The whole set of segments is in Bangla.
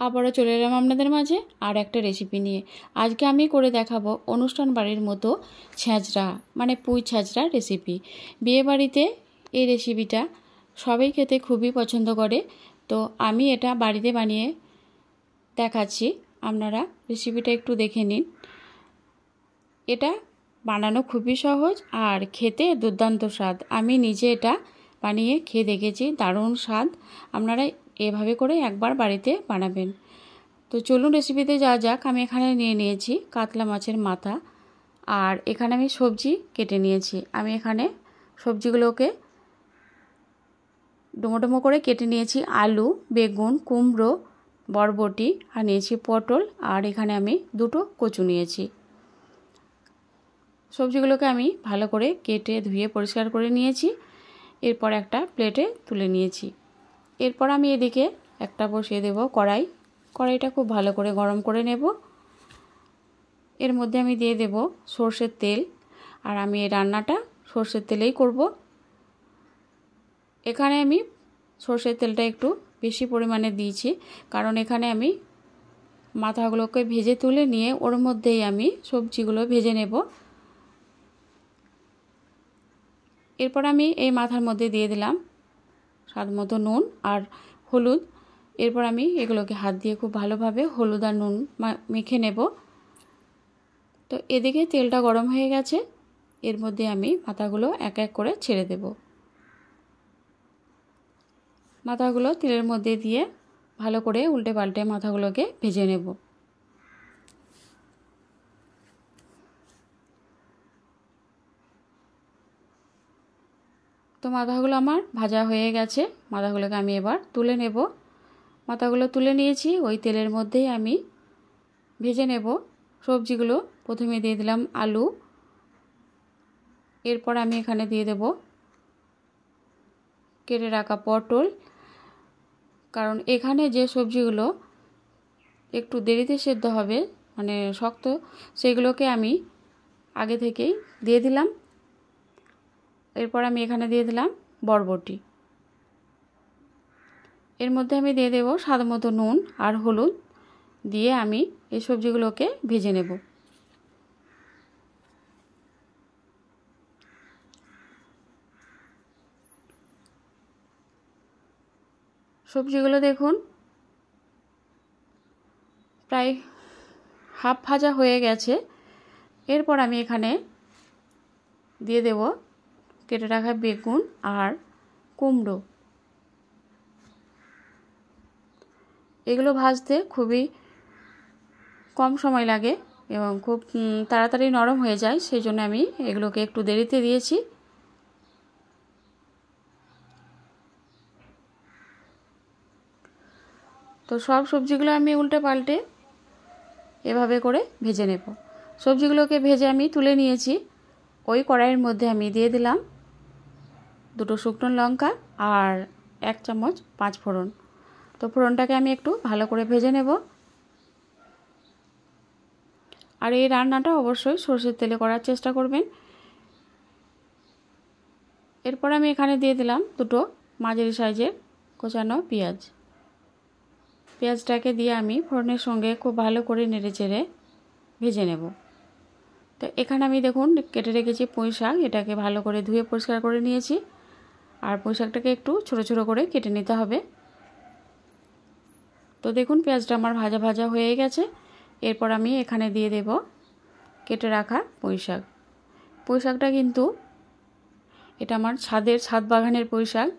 আবারও চলে এলাম আপনাদের মাঝে আর একটা রেসিপি নিয়ে। আজকে আমি করে দেখাবো অনুষ্ঠান বাড়ির মতো ছ্যাঁচড়া, মানে পুঁই ছ্যাঁচড়া রেসিপি। বিয়ে বাড়িতে এই রেসিপিটা সবাই খেতে খুবই পছন্দ করে, তো আমি এটা বাড়িতে বানিয়ে দেখাচ্ছি। আপনারা রেসিপিটা একটু দেখে নিন। এটা বানানো খুবই সহজ আর খেতে দুর্দান্ত স্বাদ। আমি নিজে এটা বানিয়ে খেয়ে দেখেছি, দারুণ স্বাদ। আপনারা এভাবে করে একবার বাড়িতে বানাবেন। তো চলুন রেসিপিতে যাওয়া যাক। আমি এখানে নিয়ে নিয়েছি কাতলা মাছের মাথা, আর এখানে আমি সবজি কেটে নিয়েছি। আমি এখানে সবজিগুলোকে ডুমো ডুমো করে কেটে নিয়েছি। আলু, বেগুন, কুমড়ো, বরবটি, আর নিয়েছি পটল, আর এখানে আমি দুটো কচু নিয়েছি। সবজিগুলোকে আমি ভালো করে কেটে ধুয়ে পরিষ্কার করে নিয়েছি। এরপর একটা প্লেটে তুলে নিয়েছি। এরপর আমি এদিকে একটা বসিয়ে দেব কড়াই। কড়াইটা খুব ভালো করে গরম করে নেব। এর মধ্যে আমি দিয়ে দেব সর্ষের তেল, আর আমি এই রান্নাটা সর্ষের তেলেই করব। এখানে আমি সর্ষের তেলটা একটু বেশি পরিমাণে দিয়েছি, কারণ এখানে আমি মাথাগুলোকে ভেজে তুলে নিয়ে ওর মধ্যেই আমি সবজিগুলো ভেজে নেব। এরপর আমি এই মাথার মধ্যে দিয়ে দিলাম স্বাদ মতো নুন আর হলুদ। এরপর আমি এগুলোকে হাত দিয়ে খুব ভালোভাবে হলুদ আর নুন মেখে নেব। তো এদিকে তেলটা গরম হয়ে গেছে, এর মধ্যে আমি মাথাগুলো এক এক করে ছেড়ে দেব। মাথাগুলো তেলের মধ্যে দিয়ে ভালো করে উল্টে পাল্টে মাথাগুলোকে ভেজে নেব। তো মাথাগুলো আমার ভাজা হয়ে গেছে। মাথাগুলোকে আমি এবার তুলে নেব। মাথাগুলো তুলে নিয়েছি, ওই তেলের মধ্যেই আমি ভেজে নেব সবজিগুলো। প্রথমে দিয়ে দিলাম আলু, এরপর আমি এখানে দিয়ে দেব কেটে রাখা পটল, কারণ এখানে যে সবজিগুলো একটু দেরিতে সেদ্ধ হবে, মানে শক্ত, সেগুলোকে আমি আগে থেকেই দিয়ে দিলাম। এরপর আমি এখানে দিয়ে দিলাম বরবটি। এর মধ্যে আমি দিয়ে দেব স্বাদ মতো নুন আর হলুদ, দিয়ে আমি এই সবজিগুলোকে ভেজে নেব। সবজিগুলো দেখুন প্রায় হাফ ভাজা হয়ে গেছে। এরপর আমি এখানে দিয়ে দেব কেটে রাখা বেগুন আর কুমড়ো। এগুলো ভাজতে খুবই কম সময় লাগে এবং খুব তাড়াতাড়ি নরম হয়ে যায়, সেই জন্য আমি এগুলোকে একটু দেরিতে দিয়েছি। তো সব সবজিগুলো আমি উল্টে পাল্টে এভাবে করে ভেজে নেব। সবজিগুলোকে ভেজে আমি তুলে নিয়েছি। ওই কড়াইয়ের মধ্যে আমি দিয়ে দিলাম দুটো শুকনো লঙ্কা আর 1 চামচ 5 ফোড়ন। তো ফোড়নটাকে আমি একটু ভালো করে ভেজে নেব। আর এই রান্নাটা অবশ্যই সরষের তেলে করার চেষ্টা করবেন। এরপর আমি এখানে দিয়ে দিলাম দুটো মাঝারি সাইজের কোচানো পেঁয়াজ। পেঁয়াজটাকে দিয়ে আমি ফোড়নের সঙ্গে খুব ভালো করে নেড়েচেড়ে ভেজে নেব। তো এখানে আমি দেখুন কেটে রেখেছি পুঁই শাক, এটাকে ভালো করে ধুয়ে পরিষ্কার করে নিয়েছি। আর পুঁই শাকটাকে একটু ছোটো ছোটো করে কেটে নিতে হবে। তো দেখুন পেঁয়াজটা আমার ভাজা ভাজা হয়ে গেছে। এরপর আমি এখানে দিয়ে দেব কেটে রাখা পুঁই শাক। পুঁই শাকটা কিন্তু এটা আমার ছাদ বাগানের পুঁই শাক,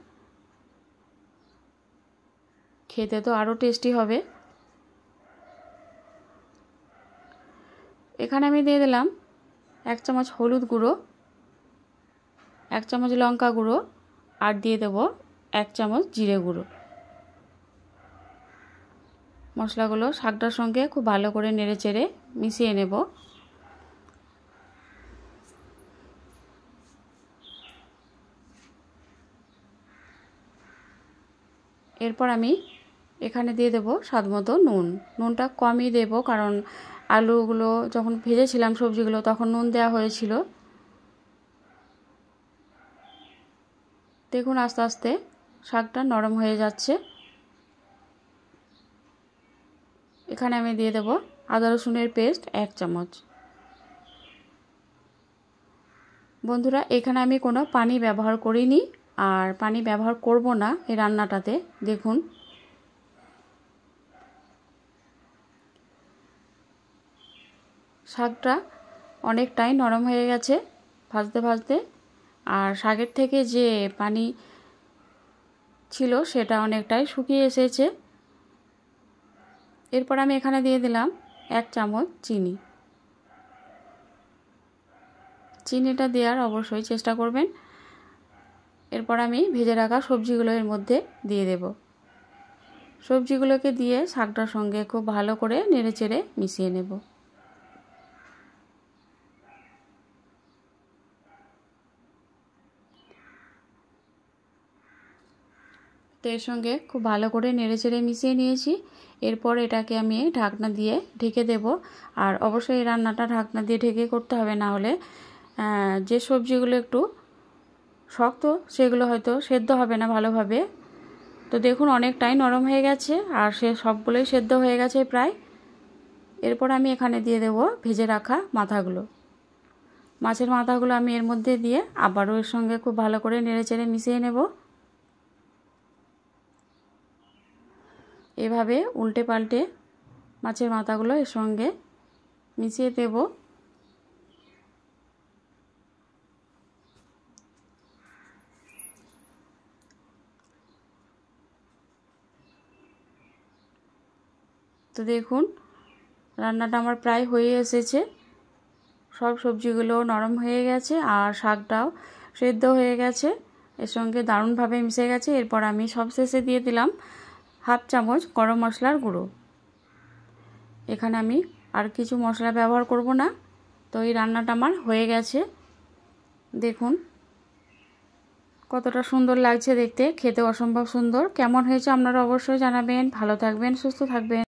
খেতে তো আরও টেস্টি হবে। এখানে আমি দিয়ে দিলাম 1 চামচ হলুদ গুঁড়ো, 1 চামচ লঙ্কা গুঁড়ো, আর দিয়ে দেব 1 চামচ জিরে গুঁড়ো। মশলাগুলো শাকটার সঙ্গে খুব ভালো করে নেড়েচেড়ে মিশিয়ে নেব। এরপর আমি এখানে দিয়ে দেব স্বাদ মতো নুন। নুনটা কমই দেব, কারণ আলুগুলো যখন ভেজেছিলাম সবজিগুলো তখন নুন দেওয়া হয়েছিল। দেখুন আস্তে আস্তে শাকটা নরম হয়ে যাচ্ছে। এখানে আমি দিয়ে দেব আদা রসুনের পেস্ট 1 চামচ। বন্ধুরা এখানে আমি কোনো পানি ব্যবহার করিনি আর পানি ব্যবহার করব না এই রান্নাটাতে। দেখুন শাকটা অনেকটাই নরম হয়ে গেছে ভাজতে ভাজতে, আর শাকের থেকে যে পানি ছিল সেটা অনেকটাই শুকিয়ে এসেছে। এরপর আমি এখানে দিয়ে দিলাম 1 চামচ চিনি। চিনিটা দেওয়ার অবশ্যই চেষ্টা করবেন। এরপর আমি ভেজে রাখা সবজিগুলো এর মধ্যে দিয়ে দেব। সবজিগুলোকে দিয়ে শাকটার সঙ্গে খুব ভালো করে নেড়েচেড়ে মিশিয়ে নেব। তো এর সঙ্গে খুব ভালো করে নেড়েচেড়ে মিশিয়ে নিয়েছি। এরপর এটাকে আমি ঢাকনা দিয়ে ঢেকে দেব। আর অবশ্যই এই রান্নাটা ঢাকনা দিয়ে ঢেকে করতে হবে, না হলে যে সবজিগুলো একটু শক্ত সেগুলো হয়তো সেদ্ধ হবে না ভালোভাবে। তো দেখুন অনেকটাই নরম হয়ে গেছে আর সে সবগুলোই সেদ্ধ হয়ে গেছে প্রায়। এরপর আমি এখানে দিয়ে দেব ভেজে রাখা মাথাগুলো। মাছের মাথাগুলো আমি এর মধ্যে দিয়ে আবারও এর সঙ্গে খুব ভালো করে নেড়েচেড়ে মিশিয়ে নেব। এভাবে উল্টে পাল্টে মাছের মাথাগুলো এর সঙ্গে মিশিয়ে দেব। তো দেখুন রান্নাটা আমার প্রায় হয়ে এসেছে। সব সবজিগুলো নরম হয়ে গেছে আর শাকটাও সেদ্ধ হয়ে গেছে, এর সঙ্গে দারুণভাবে মিশে গেছে। এরপর আমি সবশেষে দিয়ে দিলাম 1/2 চামচ গরম মশলার গুঁড়ো। এখানে আমি আর কিছু মশলা ব্যবহার করব না। তো এই রান্নাটা আমার হয়ে গেছে। দেখুন কতটা সুন্দর লাগছে দেখতে, খেতে অসম্ভব সুন্দর। কেমন হয়েছে আপনারা অবশ্যই জানাবেন। ভালো থাকবেন, সুস্থ থাকবেন।